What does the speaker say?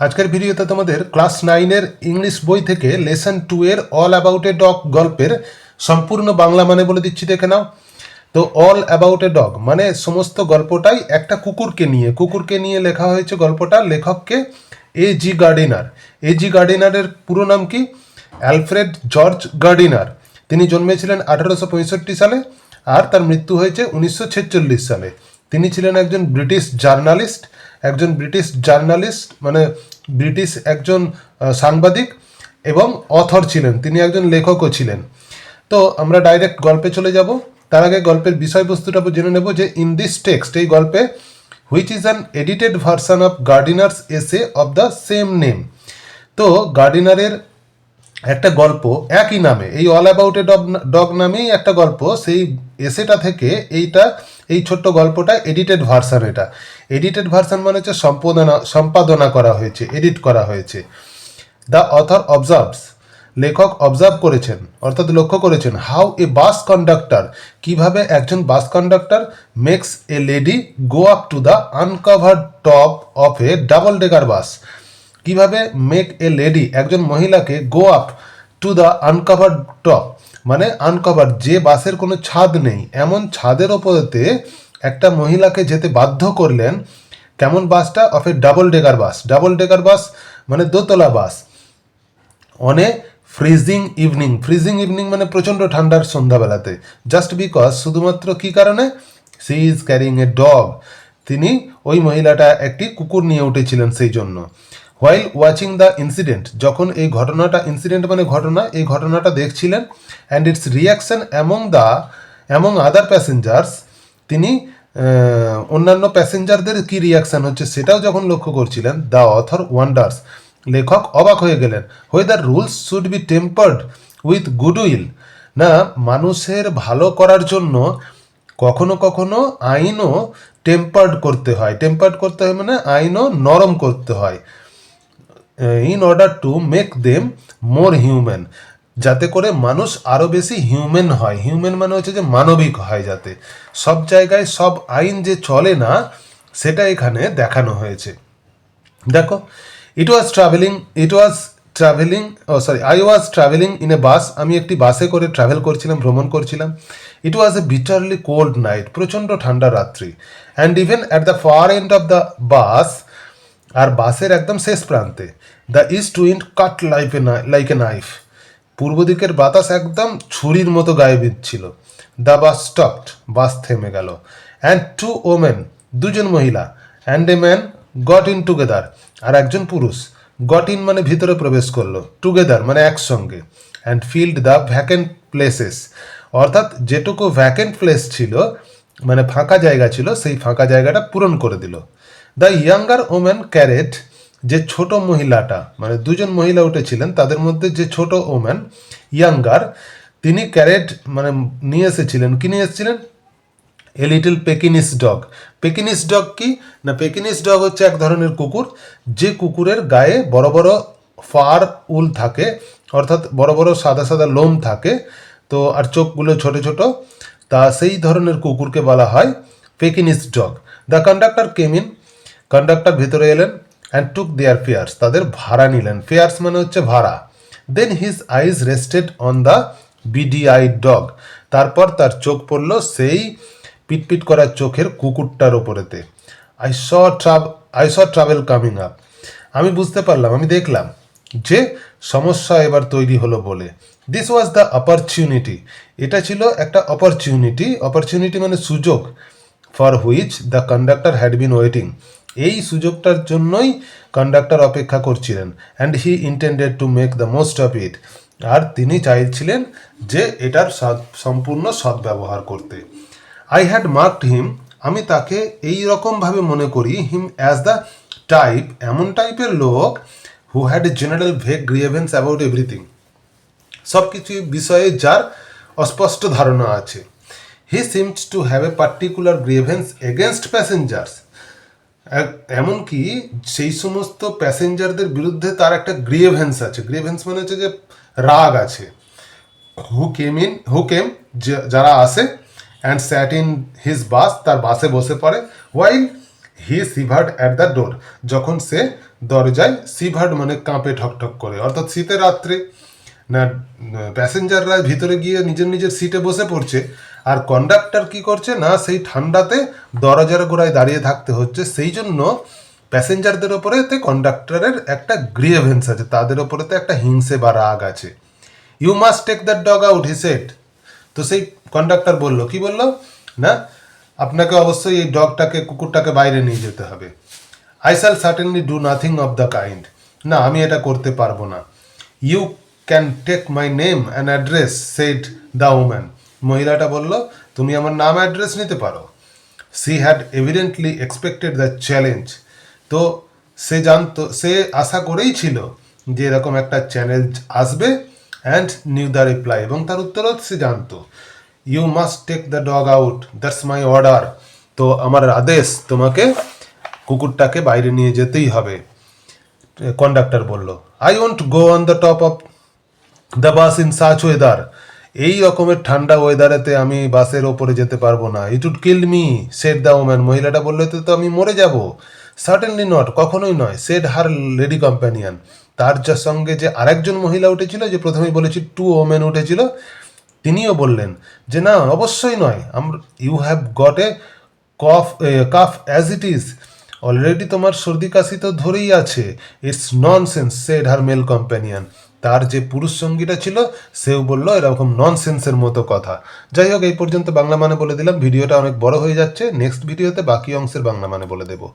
আজকের ভিডিওতে তোমাদের ক্লাস 9-এর ইংলিশ বই থেকে লেসন 2-এর অল অ্যাবাউট এ ডগ গল্পের সম্পূর্ণ বাংলা মানে বলে দিচ্ছি, দেখে নাও। তো অল অ্যাবাউট এ ডগ মানে সমস্ত গল্পটাই একটা কুকুরকে নিয়ে লেখা হয়েছে গল্পটা। লেখককে A.G. গার্ডিনার। A.G. গার্ডিনারের পুরো নাম কি? Alfred George Gardiner. তিনি জন্মেছিলেন 1865 সালে আর তার মৃত্যু হয়েছে 1946 সালে। তিনি ছিলেন একজন ব্রিটিশ জার্নালিস্ট মানে ব্রিটিশ একজন সাংবাদিক এবং অথর ছিলেন। তিনি একজন লেখকও ছিলেন। তো আমরা ডাইরেক্ট গল্পে চলে যাব। তার আগে গল্পের বিষয়বস্তুটা জেনে নেব যে ইন দিস টেক্সট, এই গল্পে, which is an edited version of Gardiner's essay of the same name. তো গার্ডিনারের একটা গল্প একই নামে, এই অল অ্যাবাউট এ ডগ নামেই একটা গল্প, সেই এসেটা থেকে এই ছোট্ট গল্পটা এডিটেড ভার্সান। এটা এডিটেড ভার্সান মানে হচ্ছে সম্পাদনা করা হয়েছে, এডিট করা হয়েছে। দ্য অথর অবজার্ভস, লেখক অবজার্ভ করেছেন অর্থাৎ লক্ষ্য করেছেন, হাউ এ বাস কন্ডাক্টর, কিভাবে একজন bus conductor makes a lady go up to the uncovered top of a double decker bus, কিভাবে মেক এ লেডি একজন মহিলাকে go up to the uncovered top মানে আনকভার, যে বাসের কোনো ছাদ নেই এমন ছাদের ওপরেতে একটা মহিলাকে যেতে বাধ্য করলেন। কেমন বাসটা? Of a double decker bus মানে দোতলা bus. On a freezing evening মানে প্রচণ্ড ঠান্ডার সন্ধ্যাবেলাতে। জাস্ট বিকজ, শুধুমাত্র কি কারণে? She is carrying a dog, তিনি ওই মহিলাটা একটি কুকুর নিয়ে উঠেছিলেন সেই জন্য। হোয়াইল ওয়াচিং দ্য ইনসিডেন্ট, যখন এই ঘটনাটা, ইনসিডেন্ট মানে ঘটনা, এই ঘটনাটা দেখছিলেন, and it's reaction among other passengers, তিনি অন্যান্য প্যাসেঞ্জারদের কি রিয়াকশান হচ্ছে সেটাও যখন লক্ষ্য করছিলেন, দ্য অথর ওয়ান্ডার্স, লেখক অবাক হয়ে গেলেন, whether rules should be tempered with goodwill, না মানুষের ভালো করার জন্য কখনো কখনো আইনও টেম্পার্ড করতে হয় মানে আইনও নরম করতে হয়, in order to make them more human, যাতে করে মানুষ আরও বেশি হিউম্যান হয়। হিউম্যান মানে হচ্ছে যে মানবিক হয়, যাতে সব জায়গায় সব আইন যে চলে না সেটা এখানে দেখানো হয়েছে। দেখো, I was travelling in a bus, আমি একটি বাসে করে ভ্রমণ করছিলাম। It was a bitterly cold night, প্রচণ্ড ঠান্ডা রাত্রি। And even at the far end of the bus, আর বাসের একদম শেষ প্রান্তে, the east wind cut like a knife, পূর্ব দিকের বাতাস একদম ছুরির মতো গায়ে বিঁধছিল। দ্য বাস স্টপড, বাস থেমে গেল। অ্যান্ড টু ওমেন, দুজন মহিলা, and a man got in together, আর একজন পুরুষ গট ইন মানে ভিতরে প্রবেশ করলো, টুগেদার মানে একসঙ্গে। And field the vacant places, অর্থাৎ যেটুকু ভ্যাকেন্ট প্লেস ছিল মানে ফাঁকা জায়গা ছিল, সেই ফাঁকা জায়গাটা পূরণ করে দিল। দ্য ইয়াঙ্গার ওম্যান ক্যারেট, যে ছোট মহিলাটা মানে দুজন মহিলা উঠেছিলেন তাদের মধ্যে যে ছোট ওম্যান ইয়াঙ্গার, তিনি ক্যারেট মানে নিয়ে এসেছিলেন এ লিটল পেকিনিস ডগ। পেকিনিস ডগ কি না? পেকিনিস ডগ হচ্ছে এক ধরনের কুকুর, যে কুকুরের গায়ে বড় বড় ফার উল থাকে, অর্থাৎ বড় বড় সাদা সাদা লোম থাকে, তো আর চোখগুলো ছোট ছোট, তা সেই ধরনের কুকুরকে বলা হয় Pekinese dog. The conductor came in, conductor ভিতরে এলেন, অ্যান্ড টুক দেয়ার ফেয়ার্স, তাদের ভাড়া নিলেন। ফেয়ার্স মানে হচ্ছে ভাড়া। Then his eyes rested on the beady eyed dog, তারপর তার চোখ পড়ল সেই পিটপিট করা চোখের কুকুরটার ওপরেতে। I saw trouble coming up, আমি বুঝতে পারলাম, আমি দেখলাম যে সমস্যা এবার তৈরি হলো বলে। দিস ওয়াজ দ্য অপরচুনিটি, এটা ছিল একটা অপরচুনিটি মানে সুযোগ, for which the conductor had been waiting, এই সুযোগটার জন্যই কন্ডাক্টর অপেক্ষা করছিলেন। And he intended to make the most of it, আর তিনি চাইছিলেন যে এটার সম্পূর্ণ সদ্ব্যবহার করতে। আই হ্যাড মার্কড হিম, আমি তাকে এই রকমভাবে মনে করি, হিম অ্যাজ দ্য টাইপ, এমন টাইপের লোক, who had a general vague grievance about everything, সব কিছু বিষয়ে যার অস্পষ্ট ধারণা আছে। He seems to have a particular grievance against passengers, এমনকি সেই সমস্ত প্যাসেঞ্জারদের বিরুদ্ধে তার একটা গ্রিয়েভেন্স আছে। গ্রিয়েভেন্স মানে হচ্ছে যে রাগ আছে। হু কেম যারা আসে, and sat in his bus, তার বাসে বসে পড়ে। While he shivered at the door, যখন সে দরজায় সিভার্ড মানে কাঁপে ঠকঠক করে, অর্থাৎ শীতের রাত্রে না প্যাসেঞ্জাররা ভিতরে গিয়ে নিজের নিজের সিটে বসে পড়ছে, আর কন্ডাক্টর কি করছে না সেই ঠান্ডাতে দরজার গোড়ায় দাঁড়িয়ে থাকতে হচ্ছে। সেই জন্য প্যাসেঞ্জারদের ওপরেতে কন্ডাক্টরের একটা গ্রিয়েভেন্স আছে, তাদের ওপরেতে একটা হিংসে বা রাগ আছে। You must take that dog out he said. তো সেই কন্ডাক্টর বলল, কি বলল না, আপনাকে অবশ্যই এই ডগটাকে কুকুরটাকে বাইরে নিয়ে যেতে হবে। I shall certainly do nothing of the kind. না, আমি এটা করতে পারবো না। You can take my name and address said the woman. মহিলাটা বলল, তুমি আমার নাম অ্যাড্রেস নিতে পারো। She had evidently expected the challenge. তো সে জানতো, সে আশা করেই ছিল যে এরকম একটা চ্যালেঞ্জ আসবে, অ্যান্ড নিউ দ্য রিপ্লাই, এবং তার উত্তরও সে জানতো। You must take the dog out, that's my order. তো আমার আদেশ, তোমাকে কুকুরটাকে বাইরে নিয়ে যেতেই হবে। কন্ডাক্টর বলল, I want go on the top of the bus in such weather. এই রকমের ঠান্ডা ওয়েদারেতে আমি বাসের ওপরে যেতে পারবো না। It would kill me said the woman. মহিলাটা বললো, তো আমি মরে যাব। সার্টেনলি নট, কখনোই নয়, সেড হার লেডি কম্প্যানিয়ান। তার যার সঙ্গে যে আরেকজন মহিলা উঠেছিল, যে প্রথমেই বলেছি টু ওমেন উঠেছিল, তিনিও বললেন যে না, অবশ্যই নয়। You have got a cough as it is. Already তোমার সর্দি কাশি তো ধরেই আছে। It's nonsense said her male companion. তার যে পুরুষ সঙ্গীটা ছিল, সেও বলল এরকম ননসেন্সের মতো কথা। যাই হোক, এই পর্যন্ত বাংলা মানে বলে দিলাম। ভিডিওটা অনেক বড় হয়ে যাচ্ছে, নেক্সট ভিডিওতে বাকি অংশের বাংলা মানে বলে দেবো।